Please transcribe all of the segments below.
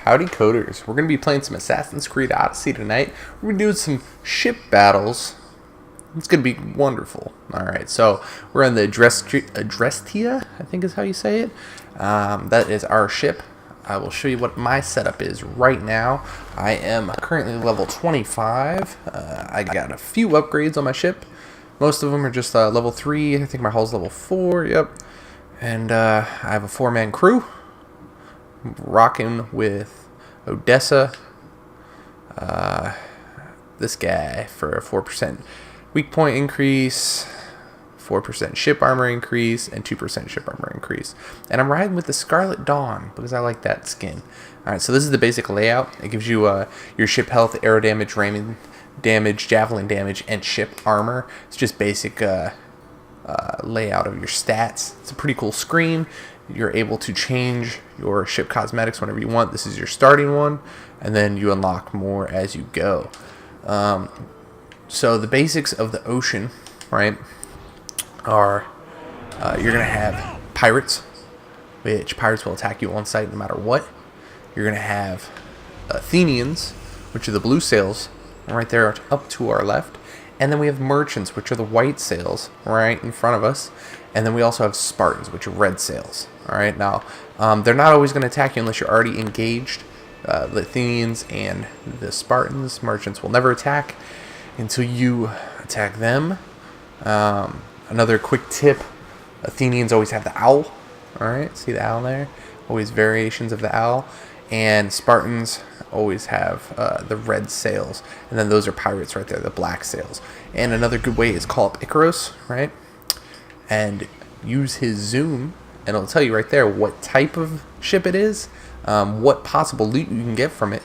Howdy coders, we're going to be playing some Assassin's Creed Odyssey tonight. We're going to be doing some ship battles. It's going to be wonderful. Alright, so we're on the Adrestia, I think is how you say it. That is our ship. I will show you what my setup is right now. I am currently level 25. I got a few upgrades on my ship. Most of them are just level 3. I think my hull's level 4, yep. And I have a 4-man crew. Rocking with Odessa, this guy for a 4% weak point increase, 4% ship armor increase, and 2% ship armor increase. And I'm riding with the Scarlet Dawn because I like that skin. Alright, so this is the basic layout. It gives you your ship health, arrow damage, ramming damage, javelin damage, and ship armor. It's just basic layout of your stats. It's a pretty cool screen. You're able to change your ship cosmetics whenever you want. This is your starting one, and then you unlock more as you go. So the basics of the ocean, right, are you're going to have pirates, which pirates will attack you on sight no matter what. You're going to have Athenians, which are the blue sails, right there up to our left. And then we have merchants, which are the white sails, right in front of us. And then we also have Spartans, which are red sails. All right, now they're not always going to attack you unless you're already engaged. The Athenians and the Spartans, merchants will never attack until you attack them. Another quick tip: Athenians always have the owl. All right, see the owl there? Always variations of the owl. And Spartans always have the red sails, and then those are pirates right there, the black sails. And another good way is call up Icarus, right? And use his zoom, and it'll tell you right there what type of ship it is, what possible loot you can get from it,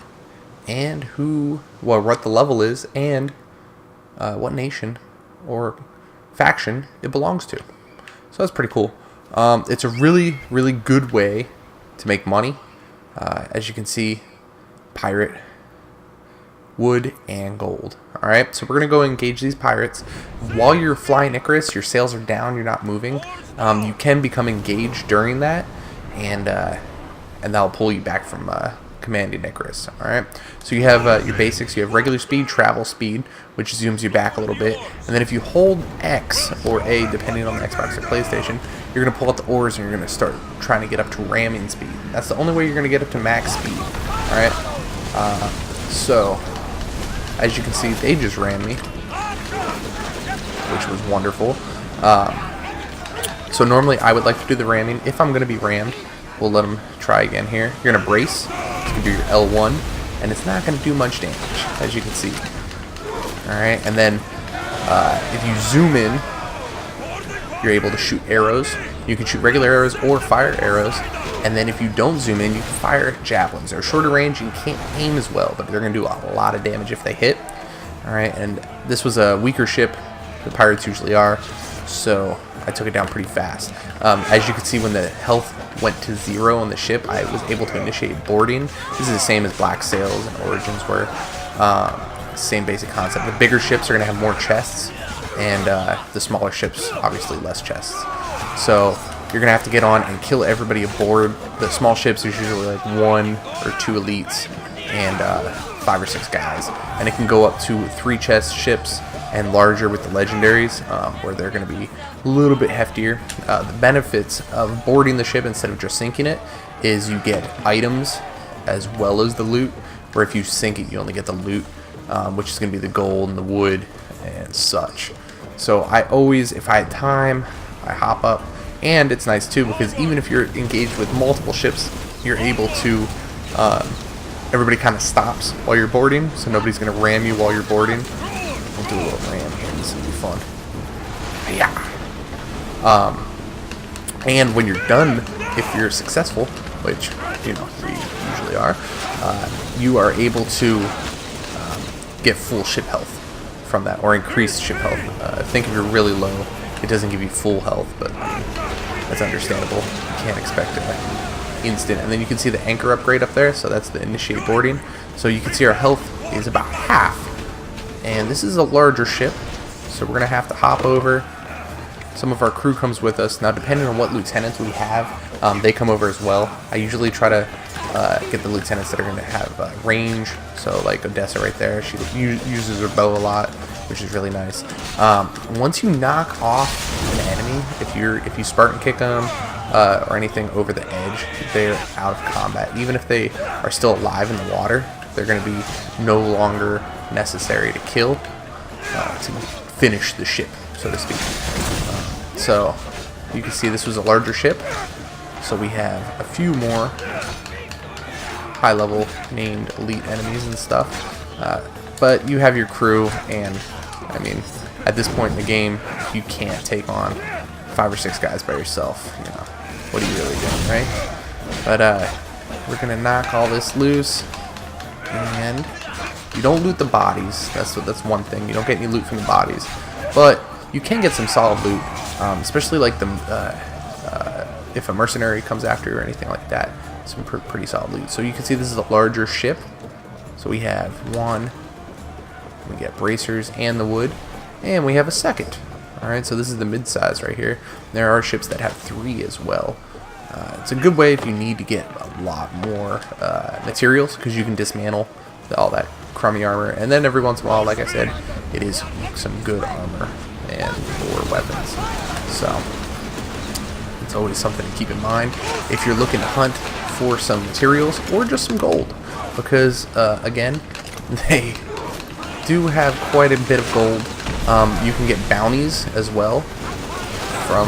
and what the level is, and what nation or faction it belongs to. So that's pretty cool. It's a really, really good way to make money. As you can see, pirate, wood, and gold. Alright, so we're going to go engage these pirates. While you're flying Icarus, your sails are down, you're not moving. You can become engaged during that, and that'll pull you back from commanding Icarus. Alright, so you have your basics. You have regular speed, travel speed, which zooms you back a little bit. And then if you hold X or A, depending on the Xbox or PlayStation, you're going to pull out the oars and you're going to start trying to get up to ramming speed. That's the only way you're going to get up to max speed. Alright, so as you can see, they just ran me, which was wonderful. So normally I would like to do the ramming. If I'm going to be rammed, we'll let them try again here. You're going to brace. It's going to do your L1, and it's not going to do much damage, as you can see. Alright, and then if you zoom in, you're able to shoot arrows. You can shoot regular arrows or fire arrows. And then if you don't zoom in, you can fire javelins. They're shorter range, you can't aim as well, but they're going to do a lot of damage if they hit. Alright, and this was a weaker ship. The pirates usually are. So I took it down pretty fast. As you can see, when the health went to 0 on the ship, I was able to initiate boarding. This is the same as Black Sails and Origins were. Same basic concept. The bigger ships are going to have more chests, and the smaller ships, obviously, less chests. So you're going to have to get on and kill everybody aboard. The small ships, there's usually like 1 or 2 elites and 5 or 6 guys. And it can go up to 3 chest ships and larger with the legendaries, where they're going to be a little bit heftier. The benefits of boarding the ship instead of just sinking it is you get items as well as the loot, where if you sink it, you only get the loot, which is going to be the gold and the wood and such. So I always, if I had time, I hop up. And it's nice too, because even if you're engaged with multiple ships, you're able to, everybody kind of stops while you're boarding, so nobody's going to ram you while you're boarding. We'll do a little ram here, this will be fun. Yeah. And when you're done, if you're successful, which, you know, we usually are, you are able to get full ship health from that, or increased ship health. I think if you're really low, it doesn't give you full health, but that's understandable. You can't expect it instant. And then you can see the anchor upgrade up there, so that's the initiate boarding. So you can see our health is about half. And this is a larger ship, so we're going to have to hop over. Some of our crew comes with us. Now, depending on what lieutenants we have, they come over as well. I usually try to get the lieutenants that are going to have range. So like Odessa right there, she uses her bow a lot, which is really nice. Once you knock off an enemy, if you Spartan kick them or anything over the edge, they're out of combat. Even if they are still alive in the water, they're going to be no longer necessary to kill to finish the ship, so to speak. So you can see this was a larger ship. So we have a few more high-level named elite enemies and stuff. But you have your crew, and I mean, at this point in the game, you can't take on 5 or 6 guys by yourself. You know, what are you really doing, right? But we're gonna knock all this loose, and you don't loot the bodies. That's one thing. You don't get any loot from the bodies, but you can get some solid loot, especially like the if a mercenary comes after you or anything like that. Some pretty solid loot. So you can see this is a larger ship. So we have one. We get bracers and the wood, and we have a second. All right, so this is the mid-size right here. There are ships that have 3 as well. It's a good way if you need to get a lot more materials, because you can dismantle all that crummy armor, and then every once in a while, like I said, it is some good armor and or weapons. So it's always something to keep in mind if you're looking to hunt for some materials or just some gold, because again, they do have quite a bit of gold. You can get bounties as well from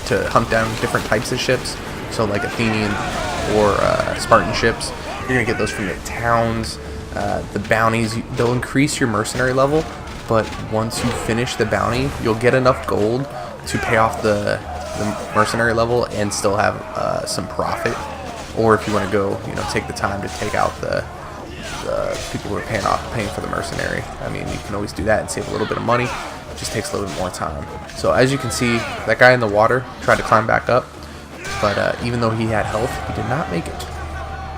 to hunt down different types of ships. So like Athenian or Spartan ships, you're gonna get those from the towns. The bounties, they'll increase your mercenary level, but once you finish the bounty, you'll get enough gold to pay off the mercenary level and still have some profit. Or if you want to go, you know, take the time to take out the people who are paying for the mercenary. I mean, you can always do that and save a little bit of money. It just takes a little bit more time. So as you can see, that guy in the water tried to climb back up, but even though he had health, he did not make it.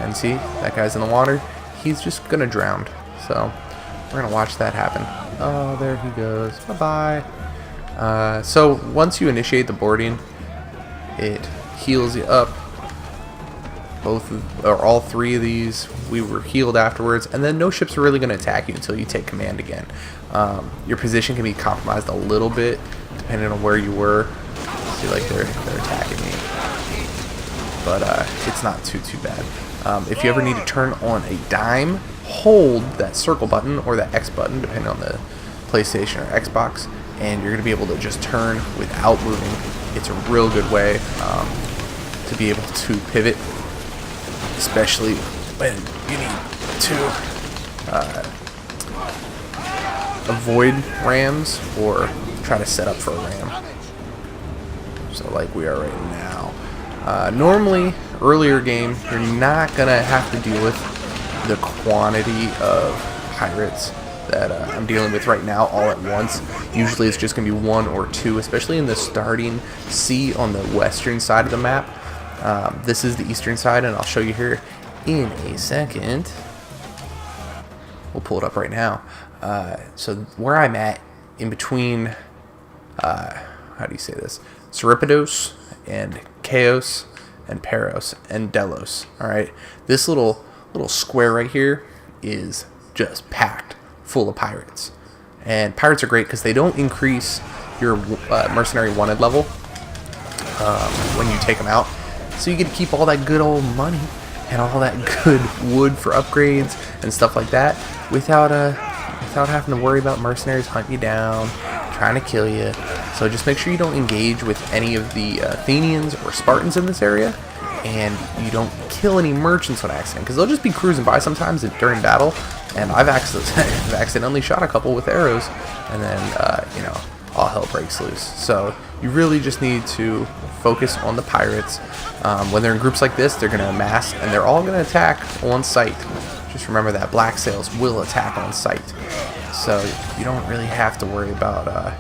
And see, that guy's in the water. He's just gonna drown. So we're gonna watch that happen. Oh, there he goes. Bye-bye. So once you initiate the boarding, it heals you up. All 3 of these, we were healed afterwards, and then no ships are really going to attack you until you take command again. Your position can be compromised a little bit depending on where you were. See, like they're attacking me, but it's not too bad. If you ever need to turn on a dime, hold that circle button or that X button, depending on the PlayStation or Xbox, and you're going to be able to just turn without moving. It's a real good way to be able to pivot, especially when you need to avoid rams or try to set up for a ram. So like we are right now. Normally, earlier game, you're not going to have to deal with the quantity of pirates that I'm dealing with right now all at once. Usually it's just going to be 1 or 2, especially in the starting sea on the western side of the map. This is the eastern side, and I'll show you here in a second. We'll pull it up right now. So where I'm at, in between, how do you say this? Seripidos and Chaos and Peros and Delos. All right, this little square right here is just packed full of pirates, and pirates are great because they don't increase your mercenary wanted level when you take them out. So you get to keep all that good old money and all that good wood for upgrades and stuff like that without having to worry about mercenaries hunting you down, trying to kill you. So just make sure you don't engage with any of the Athenians or Spartans in this area, and you don't kill any merchants on accident, because they'll just be cruising by sometimes during battle, and I've accidentally shot a couple with arrows, and then you know, all hell breaks loose. So you really just need to focus on the pirates. When they're in groups like this, they're going to amass, and they're all going to attack on sight. Just remember that black sails will attack on sight, so you don't really have to worry about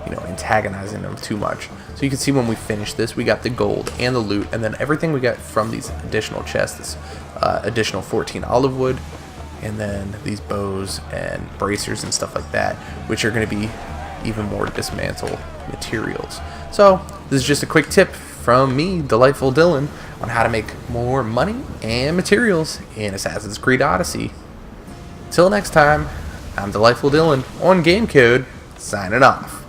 you know, antagonizing them too much. So you can see when we finish this, we got the gold and the loot, and then everything we got from these additional chests is additional 14 olive wood, and then these bows and bracers and stuff like that, which are going to be even more dismantle materials. So this is just a quick tip from me, Delightful Dylan, on how to make more money and materials in Assassin's Creed Odyssey. Till next time, I'm Delightful Dylan on Game Code, signing off.